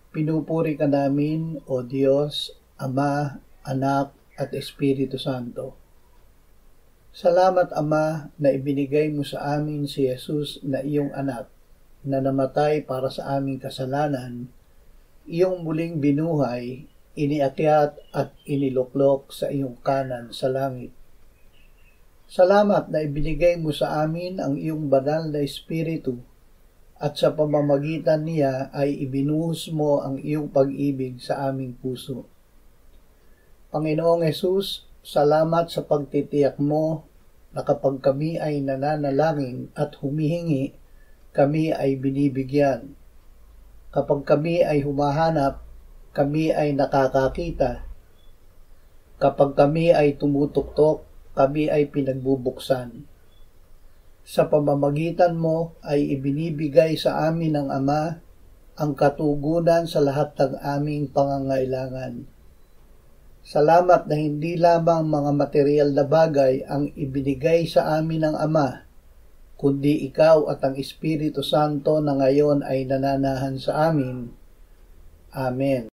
Pinupuri ka namin, O Diyos, Ama, Anak, at Espiritu Santo. Salamat, Ama, na ibinigay mo sa amin si Jesus na iyong anak, na namatay para sa aming kasalanan, iyong muling binuhay, iniakyat at iniluklok sa iyong kanan sa langit. Salamat na ibinigay mo sa amin ang iyong banal na Espiritu, at sa pamamagitan niya ay ibinuhos mo ang iyong pag-ibig sa aming puso. Panginoong Hesus, salamat sa pagtitiyak mo na kapag kami ay nananalangin at humihingi, kami ay binibigyan. Kapag kami ay humahanap, kami ay nakakakita. Kapag kami ay tumutuktok, kami ay pinagbubuksan. Sa pamamagitan mo ay ibinibigay sa amin ng Ama ang katugunan sa lahat ng aming pangangailangan. Salamat na hindi lamang mga material na bagay ang ibinigay sa amin ng Ama, kundi ikaw at ang Espiritu Santo na ngayon ay nananahan sa amin. Amen.